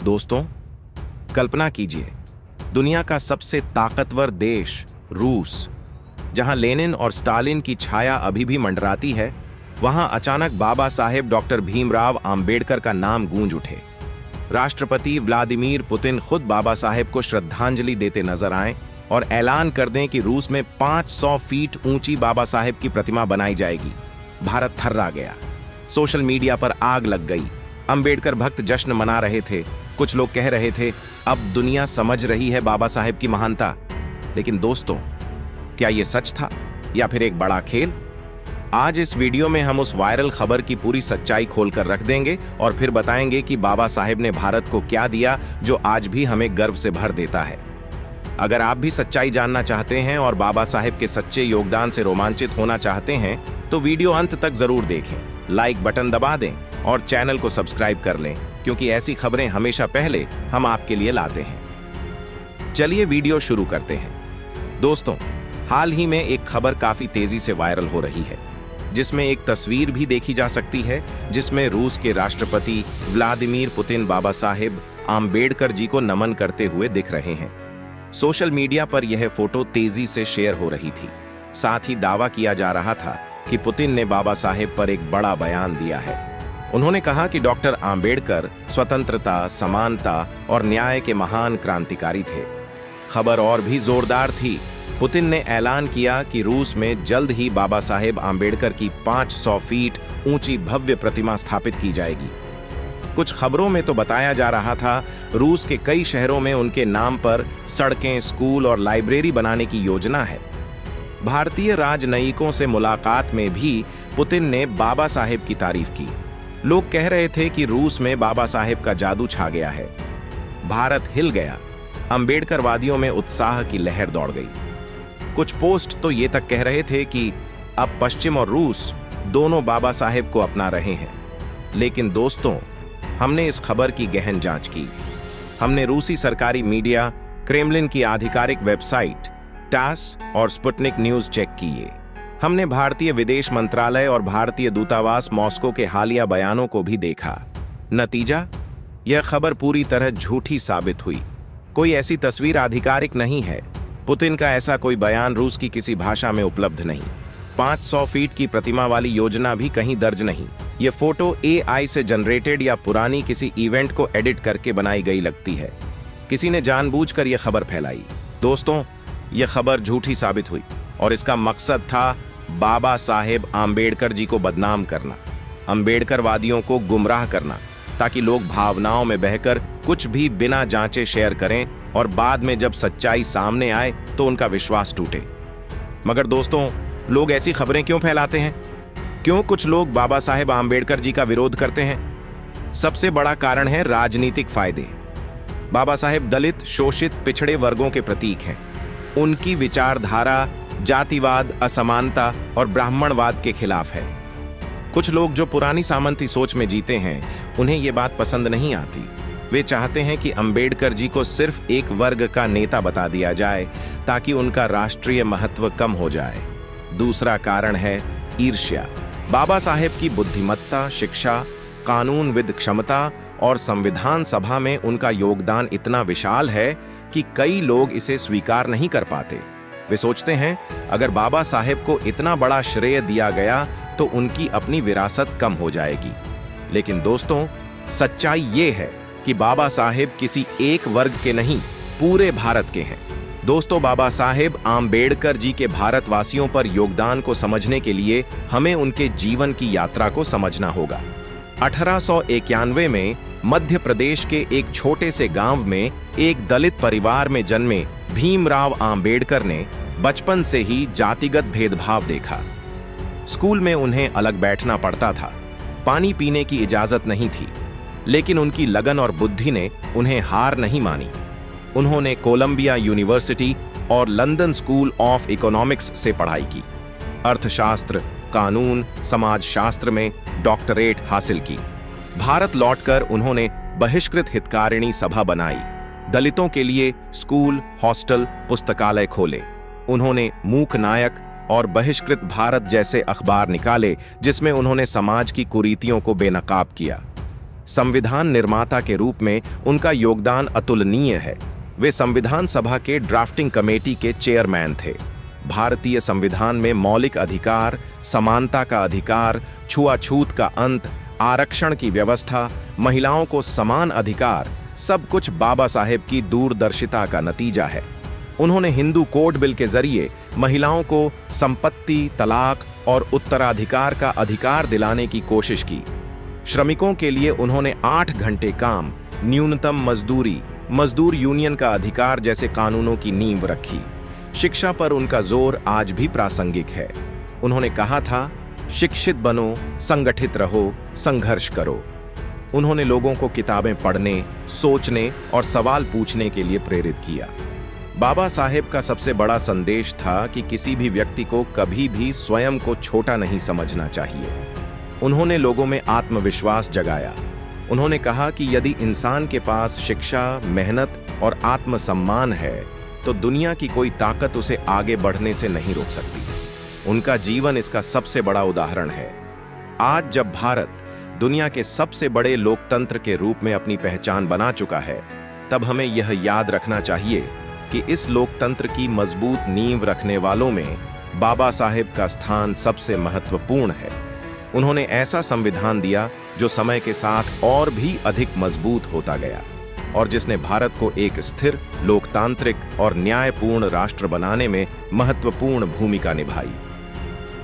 दोस्तों, कल्पना कीजिए, दुनिया का सबसे ताकतवर देश रूस, जहां लेनिन और स्टालिन की छाया अभी भी मंडराती है, वहां अचानक बाबा साहेब डॉक्टर भीमराव आंबेडकर का नाम गूंज उठे। राष्ट्रपति व्लादिमीर पुतिन खुद बाबा साहेब को श्रद्धांजलि देते नजर आए और ऐलान कर दें कि रूस में 500 फीट ऊंची बाबा साहेब की प्रतिमा बनाई जाएगी। भारत थर्रा गया, सोशल मीडिया पर आग लग गई। अंबेडकर भक्त जश्न मना रहे थे। कुछ लोग कह रहे थे, अब दुनिया समझ रही है बाबा साहेब की महानता। लेकिन दोस्तों, क्या यह सच था या फिर एक बड़ा खेल? आज इस वीडियो में हम उस वायरल खबर की पूरी सच्चाई खोलकर रख देंगे और फिर बताएंगे कि बाबा साहेब ने भारत को क्या दिया जो आज भी हमें गर्व से भर देता है। अगर आप भी सच्चाई जानना चाहते हैं और बाबा साहेब के सच्चे योगदान से रोमांचित होना चाहते हैं तो वीडियो अंत तक जरूर देखें, लाइक बटन दबा दें और चैनल को सब्सक्राइब कर लें, क्योंकि ऐसी खबरें हमेशा पहले हम आपके लिए लाते हैं। चलिए वीडियो शुरू करते हैं। दोस्तों, हाल ही में एक खबर काफी तेजी से वायरल हो रही है, जिसमें एक तस्वीर भी देखी जा सकती है जिसमें रूस के राष्ट्रपति व्लादिमीर पुतिन बाबा साहेब आंबेडकर जी को नमन करते हुए दिख रहे हैं। सोशल मीडिया पर यह फोटो तेजी से शेयर हो रही थी। साथ ही दावा किया जा रहा था कि पुतिन ने बाबा साहेब पर एक बड़ा बयान दिया है। उन्होंने कहा कि डॉक्टर आंबेडकर स्वतंत्रता, समानता और न्याय के महान क्रांतिकारी थे। खबर और भी जोरदार थी। पुतिन ने ऐलान किया कि रूस में जल्द ही बाबा साहेब आंबेडकर की 500 फीट ऊंची भव्य प्रतिमा स्थापित की जाएगी। कुछ खबरों में तो बताया जा रहा था रूस के कई शहरों में उनके नाम पर सड़कें, स्कूल और लाइब्रेरी बनाने की योजना है। भारतीय राजनयिकों से मुलाकात में भी पुतिन ने बाबा साहेब की तारीफ की। लोग कह रहे थे कि रूस में बाबा साहेब का जादू छा गया है। भारत हिल गया। अंबेडकरवादियों में उत्साह की लहर दौड़ गई। कुछ पोस्ट तो ये तक कह रहे थे कि अब पश्चिम और रूस दोनों बाबा साहेब को अपना रहे हैं। लेकिन दोस्तों, हमने इस खबर की गहन जांच की। हमने रूसी सरकारी मीडिया, क्रेमलिन की आधिकारिक वेबसाइट टास और स्पुतनिक न्यूज चेक किए। हमने भारतीय विदेश मंत्रालय और भारतीय दूतावास मॉस्को के हालिया बयानों को भी देखा। नतीजा, यह खबर पूरी तरह झूठी साबित हुई। कोई ऐसी तस्वीर आधिकारिक नहीं है। पुतिन का ऐसा कोई बयान रूस की किसी भाषा में उपलब्ध नहीं। 500 फीट की प्रतिमा वाली योजना भी कहीं दर्ज नहीं। यह फोटो AI से जनरेटेड या पुरानी किसी इवेंट को एडिट करके बनाई गई लगती है। किसी ने जानबूझकर यह खबर फैलाई। दोस्तों, यह खबर झूठी साबित हुई और इसका मकसद था बाबा साहेब आंबेडकर जी को बदनाम करना, अंबेडकरवादियों को गुमराह करना, ताकि लोग भावनाओं में बहकर कुछ भी बिना जांचे शेयर करें और बाद में जब सच्चाई सामने आए तो उनका विश्वास टूटे। मगर दोस्तों, लोग ऐसी खबरें क्यों फैलाते हैं? क्यों कुछ लोग बाबा साहेब आंबेडकर जी का विरोध करते हैं? सबसे बड़ा कारण है राजनीतिक फायदे। बाबा साहेब दलित, शोषित, पिछड़े वर्गों के प्रतीक हैं। उनकी विचारधारा जातिवाद, असमानता और ब्राह्मणवाद के खिलाफ है। कुछ लोग जो पुरानी सामंती सोच में जीते हैं, उन्हें यह बात पसंद नहीं आती। वे चाहते हैं कि अंबेडकर जी को सिर्फ एक वर्ग का नेता बता दिया जाए ताकि उनका राष्ट्रीय महत्व कम हो जाए। दूसरा कारण है ईर्ष्या। बाबा साहेब की बुद्धिमत्ता, शिक्षा, कानूनविद क्षमता और संविधान सभा में उनका योगदान इतना विशाल है कि कई लोग इसे स्वीकार नहीं कर पाते। वे सोचते हैं, अगर बाबा साहेब को इतना बड़ा श्रेय दिया गया तो उनकी अपनी विरासत कम हो जाएगी। लेकिन दोस्तों, सच्चाई ये है कि बाबा साहेब किसी एक वर्ग के नहीं, पूरे भारत के हैं। दोस्तों, बाबा साहेब आंबेडकर जी के भारतवासियों पर योगदान को समझने के लिए हमें उनके जीवन की यात्रा को समझना होगा। 1891 में मध्य प्रदेश के एक छोटे से गांव में एक दलित परिवार में जन्मे भीमराव आंबेडकर ने बचपन से ही जातिगत भेदभाव देखा। स्कूल में उन्हें अलग बैठना पड़ता था, पानी पीने की इजाजत नहीं थी। लेकिन उनकी लगन और बुद्धि ने उन्हें हार नहीं मानी। उन्होंने कोलंबिया यूनिवर्सिटी और लंदन स्कूल ऑफ इकोनॉमिक्स से पढ़ाई की। अर्थशास्त्र, कानून, समाजशास्त्र में डॉक्टरेट हासिल की। भारत लौटकर उन्होंने बहिष्कृत हितकारिणी सभा बनाई। दलितों के लिए स्कूल, हॉस्टल, पुस्तकालय खोले। उन्होंने मूक नायक और बहिष्कृत भारत जैसे अखबार निकाले, जिसमें उन्होंने समाज की कुरीतियों को बेनकाब किया। संविधान निर्माता के रूप में उनका योगदान अतुलनीय है। वे संविधान सभा के ड्राफ्टिंग कमेटी के चेयरमैन थे। भारतीय संविधान में मौलिक अधिकार, समानता का अधिकार, छुआछूत का अंत, आरक्षण की व्यवस्था, महिलाओं को समान अधिकार, सब कुछ बाबा साहेब की दूरदर्शिता का नतीजा है। उन्होंने हिंदू कोड बिल के जरिए महिलाओं को संपत्ति, तलाक और उत्तराधिकार का अधिकार दिलाने की कोशिश की। श्रमिकों के लिए उन्होंने 8 घंटे काम, न्यूनतम मजदूरी, मजदूर यूनियन का अधिकार जैसे कानूनों की नींव रखी। शिक्षा पर उनका जोर आज भी प्रासंगिक है। उन्होंने कहा था, शिक्षित बनो, संगठित रहो, संघर्ष करो। उन्होंने लोगों को किताबें पढ़ने, सोचने और सवाल पूछने के लिए प्रेरित किया। बाबा साहेब का सबसे बड़ा संदेश था कि किसी भी व्यक्ति को कभी भी स्वयं को छोटा नहीं समझना चाहिए। उन्होंने लोगों में आत्मविश्वास जगाया। उन्होंने कहा कि यदि इंसान के पास शिक्षा, मेहनत और आत्मसम्मान है तो दुनिया की कोई ताकत उसे आगे बढ़ने से नहीं रोक सकती। उनका जीवन इसका सबसे बड़ा उदाहरण है। आज जब भारत दुनिया के सबसे बड़े लोकतंत्र के रूप में अपनी पहचान बना चुका है, तब हमें यह याद रखना चाहिए कि इस लोकतंत्र की मजबूत नींव रखने वालों में बाबा साहेब का स्थान सबसे महत्वपूर्ण है। उन्होंने ऐसा संविधान दिया जो समय के साथ और भी अधिक मजबूत होता गया और जिसने भारत को एक स्थिर, लोकतांत्रिक और न्यायपूर्ण राष्ट्र बनाने में महत्वपूर्ण भूमिका निभाई।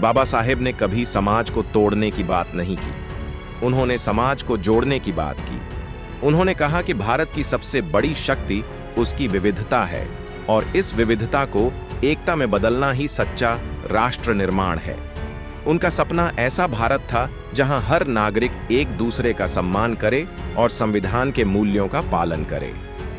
बाबा साहेब ने कभी समाज को तोड़ने की बात नहीं की, उन्होंने समाज को जोड़ने की बात की। उन्होंने कहा कि भारत की सबसे बड़ी शक्ति उसकी विविधता है और इस विविधता को एकता में बदलना ही सच्चा राष्ट्र निर्माण है। उनका सपना ऐसा भारत था जहां हर नागरिक एक दूसरे का सम्मान करे और संविधान के मूल्यों का पालन करे।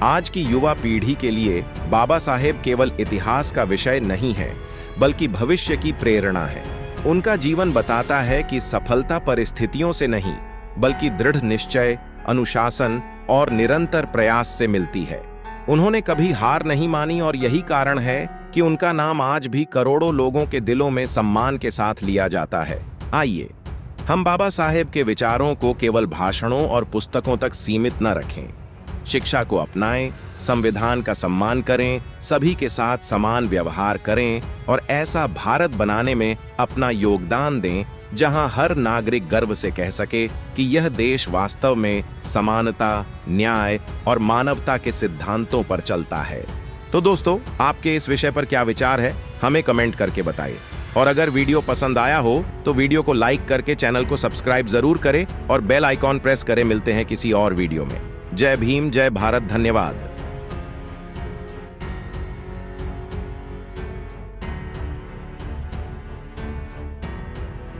आज की युवा पीढ़ी के लिए बाबा साहेब केवल इतिहास का विषय नहीं है, बल्कि भविष्य की प्रेरणा है। उनका जीवन बताता है कि सफलता परिस्थितियों से नहीं, बल्कि दृढ़ निश्चय, अनुशासन और निरंतर प्रयास से मिलती है। उन्होंने कभी हार नहीं मानी और यही कारण है कि उनका नाम आज भी करोड़ों लोगों के दिलों में सम्मान के साथ लिया जाता है। आइए, हम बाबा साहेब के विचारों को केवल भाषणों और पुस्तकों तक सीमित न रखें। शिक्षा को अपनाएं, संविधान का सम्मान करें, सभी के साथ समान व्यवहार करें और ऐसा भारत बनाने में अपना योगदान दें जहां हर नागरिक गर्व से कह सके कि यह देश वास्तव में समानता, न्याय और मानवता के सिद्धांतों पर चलता है। तो दोस्तों, आपके इस विषय पर क्या विचार है, हमें कमेंट करके बताइए। और अगर वीडियो पसंद आया हो तो वीडियो को लाइक करके चैनल को सब्सक्राइब जरूर करें और बेल आइकॉन प्रेस करें। मिलते हैं किसी और वीडियो में। जय भीम, जय भारत, धन्यवाद।